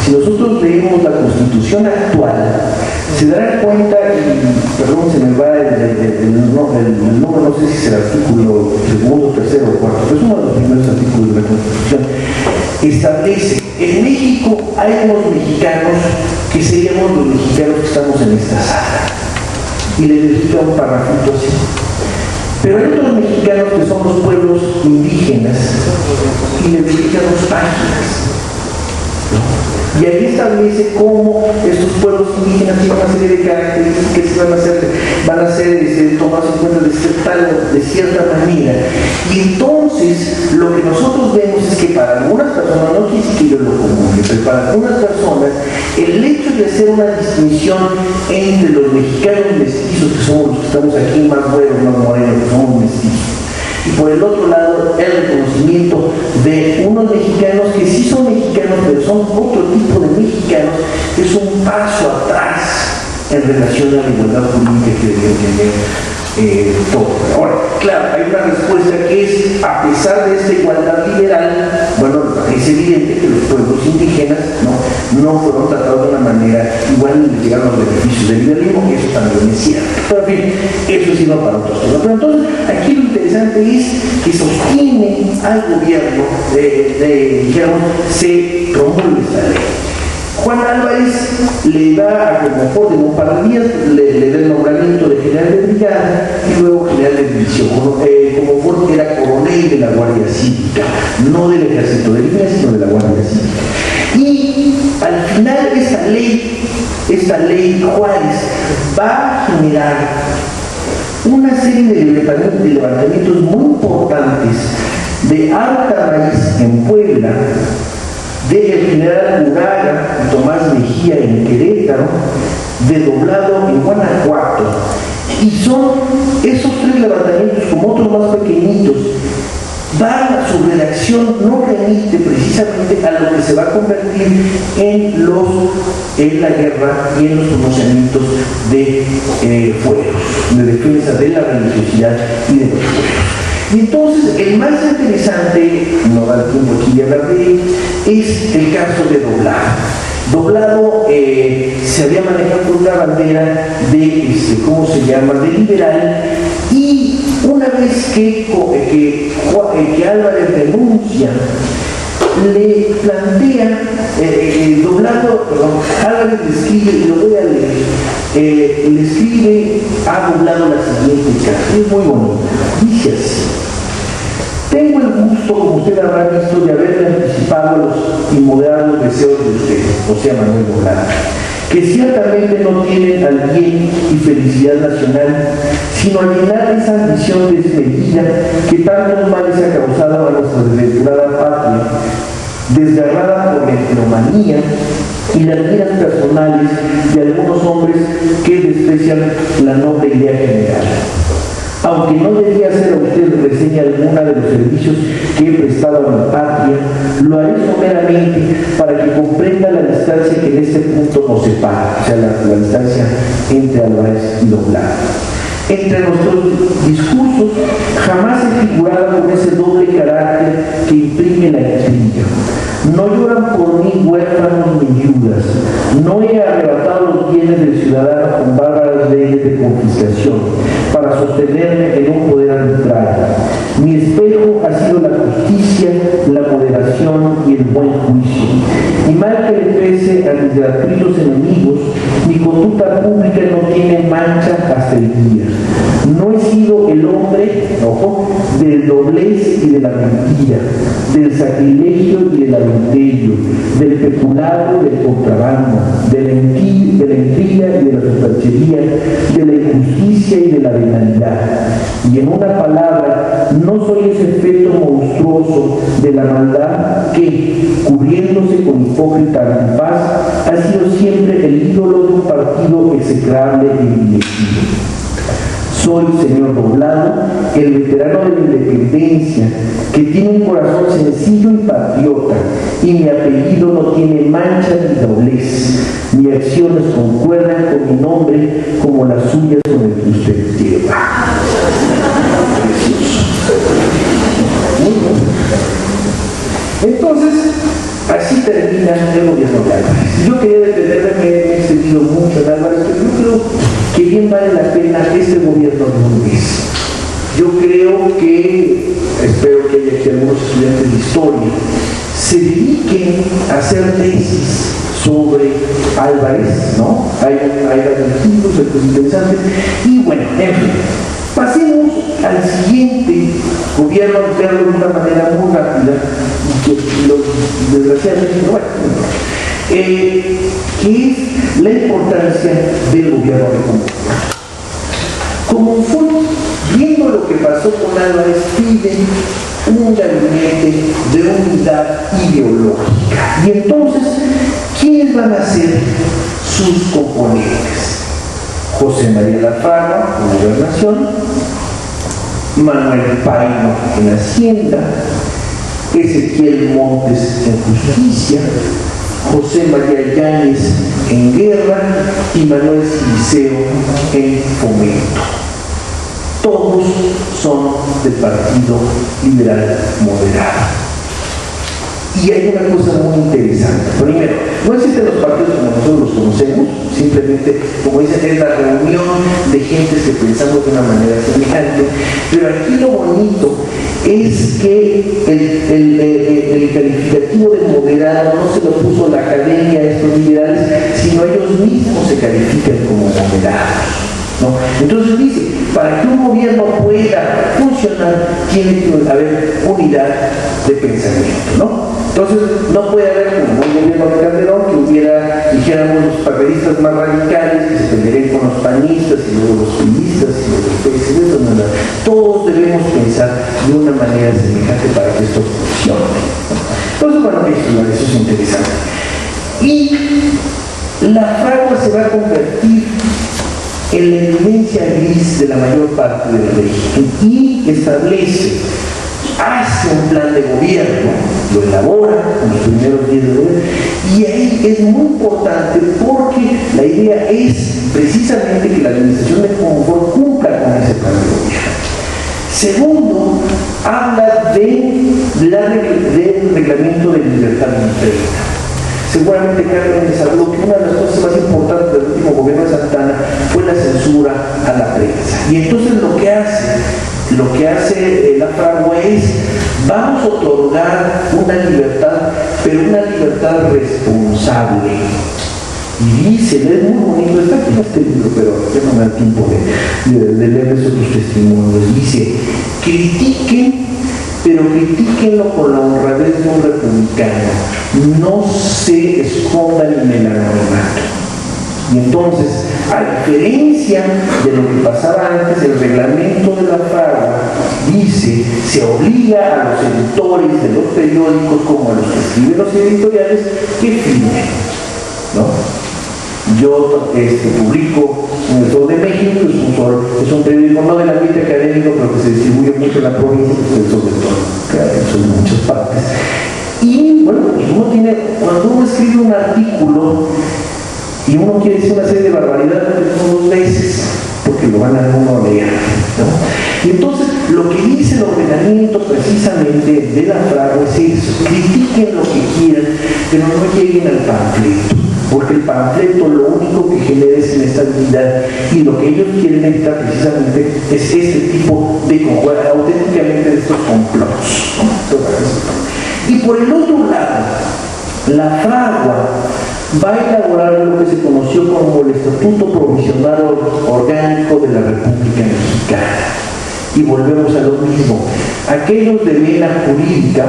Si nosotros leemos la Constitución actual, se darán cuenta, y perdón, se me va el nombre, no sé si es el artículo segundo, tercero o cuarto, pero es uno de los primeros artículos de la Constitución, establece, en México hay unos mexicanos que seríamos los mexicanos que estamos en esta sala, y le dedica un parrafito así. Pero hay otros mexicanos que son los pueblos indígenas y le dedican 2 páginas. Y ahí establece cómo estos pueblos indígenas tienen una serie de características que van a ser tomadas en cuenta de cierta manera. Y entonces lo que nosotros vemos es que para algunas personas, no quiere decir que yo lo comulgue, pero para algunas personas el hecho de hacer una distinción entre los mexicanos mestizos, que somos los que estamos aquí, más buenos, más morenos, que somos mestizos, y por el otro lado el reconocimiento de unos mexicanos que sí son mexicanos, pero son otro tipo de mexicanos, es un paso atrás en relación a la igualdad política que debe tener todo. Ahora, claro, hay una respuesta que es, a pesar de esta igualdad liberal, bueno, es evidente que los pueblos indígenas no fueron tratados de una manera igual, ni les llegaron los beneficios del liberalismo, que eso también es cierto. Pero en fin, eso sirve para otros temas. Pero entonces, aquí lo interesante es que sostiene al gobierno, digamos, se promulga esta ley. Juan Álvarez le da, como por un par de días, le da el nombramiento de general de brigada y luego general de división. Como Ford era coronel de la Guardia Cívica, no del Ejército de Línea, sino de la Guardia Cívica. Y al final esta ley Juárez va a generar una serie de levantamientos muy importantes de alta raíz en Puebla, del general Uraga y Tomás Mejía en Querétaro, de Doblado en Guanajuato. Y son esos 3 levantamientos, como otros más pequeñitos, su redacción no remite precisamente a lo que se va a convertir en la guerra y en los pronunciamientos de fueros, de defensa de la religiosidad y de los fueros. Y entonces, el más interesante, no da tiempo aquí de hablar de él, es el caso de Doblado. Doblado se había manejado por una bandera de, ¿cómo se llama?, de liberal, y una vez que Álvarez renuncia, le plantea, Álvarez le escribe, y lo voy a leer, le escribe a Doblado la siguiente carta, es muy bonita, dice así: tengo el gusto, como usted habrá visto, de haberle anticipado los inmoderados deseos de usted, o sea, Manuel Doblado, que ciertamente no tienen al bien y felicidad nacional, sino a llenar esa ambición desmedida que tantos males ha causado a nuestra desventurada patria, desgarrada por la heteromanía y las miras personales de algunos hombres que desprecian la noble idea general. Aunque no debía hacer a usted reseña alguna de los servicios que he prestado a mi patria, lo haré someramente para que comprenda la distancia que en este punto nos separa, o sea, la distancia entre Álvarez y Doblado. Entre nuestros discursos jamás he figurado con ese doble carácter que imprime la intriga. No lloran por mí huérfanos ni viudas. No he arrebatado los bienes del ciudadano con bárbaras leyes de confiscación para sostenerme en un poder arbitrario. Mi espejo ha sido la justicia, la moderación y el buen juicio. Y mal que le pese a mis gratuitos enemigos, mi conducta pública no tiene mancha hasta el día. No he sido el hombre, ojo, del doblez y de la mentira, del sacrilegio y del adulterio, del peculado y del contrabando, de la intriga y de la superchería, de la injusticia y de la venalidad. Y en una palabra, no soy ese efecto monstruoso de la maldad que, cubriéndose con hipócrita antipaz, ha sido siempre el ídolo de un partido execrable e inequívoco. Soy, señor Doblado, el veterano de la independencia, que tiene un corazón sencillo y patriota, y mi apellido no tiene mancha ni doblez. Mis acciones concuerdan con mi nombre como las suyas con el que usted lleva. Entonces, así termina el gobierno de Álvarez. Yo quería detenerme, me he extendido mucho en Álvarez, pero yo creo que bien vale la pena este gobierno de un mes. Yo creo que, espero que haya aquí algunos estudiantes de historia, se dediquen a hacer tesis sobre Álvarez, ¿no? Hay artículos interesantes, y bueno, en fin, pasemos al siguiente gobierno, verlo de una manera muy rápida, que desgraciadamente no que es la importancia del gobierno republicano. Como fue, viendo lo que pasó con Álvarez, piden un gabinete de unidad ideológica. Y entonces, ¿quiénes van a ser sus componentes? José María Lafagua en Gobernación, Manuel Paino en Hacienda, Ezequiel Montes en Justicia, José María Yáñez en Guerra y Manuel Siliceo en Fomento. Todos son del Partido Liberal Moderado. Y hay una cosa muy interesante. Primero, no existen los partidos como nosotros los conocemos, simplemente, como dicen, es la reunión de gentes que pensamos de una manera semejante, pero aquí lo bonito es que el calificativo de moderado no se lo puso la academia a estos liberales, sino ellos mismos se califican como moderados, ¿no? Entonces dice, para que un gobierno pueda funcionar, tiene que haber unidad de pensamiento, ¿no? Entonces, no puede haber como un gobierno de Calderón que hubiera, dijéramos, los papelistas más radicales que se pelearían con los panistas y luego los priistas y los PSDs, todos debemos pensar de una manera semejante para que esto funcione. Entonces, bueno, eso es interesante. Y la fragua se va a convertir en la evidencia gris de la mayor parte del régimen y hace un plan de gobierno, lo elabora en los primeros días de gobierno, y ahí es muy importante porque la idea es precisamente que la administración de Comonfort cumpla con ese plan de gobierno. Segundo, habla del reglamento de libertad de imprenta. Seguramente Carmen les habló que una de las cosas más importantes del último gobierno de Santana fue la censura a la prensa. Y entonces lo que hace la fragua es, vamos a otorgar una libertad, pero una libertad responsable. Y dice, es muy bonito, está aquí en este libro, pero ya no me da tiempo de leerles otros testimonios. Dice, critiquen, pero critíquenlo con la honradez de un republicano. No se escondan en el anonimato. Y entonces, a diferencia de lo que pasaba antes, el reglamento de la fragua dice, se obliga a los editores de los periódicos como a los que escriben los editoriales que firmen, ¿no? Yo publico en el Sol de México, es un periódico no del ambiente académico, pero que se distribuye mucho en la provincia, porque el Sol de todo, que son de muchas partes. Y bueno, pues cuando uno escribe un artículo y uno quiere decir una serie de barbaridades, lo 2 veces, porque lo van a uno leer, ¿no? Y entonces, lo que dice el ordenamiento precisamente de la fragua es eso: critiquen lo que quieran, pero no lleguen al panfleto, porque el panfleto lo único que genera es inestabilidad, y lo que ellos quieren evitar precisamente es este tipo de auténticamente de estos complots, ¿no? Y por el otro lado, la fragua va a elaborar lo que se conoció como el Estatuto Provisional Orgánico de la República Mexicana. Y volvemos a lo mismo. Aquellos de vena jurídica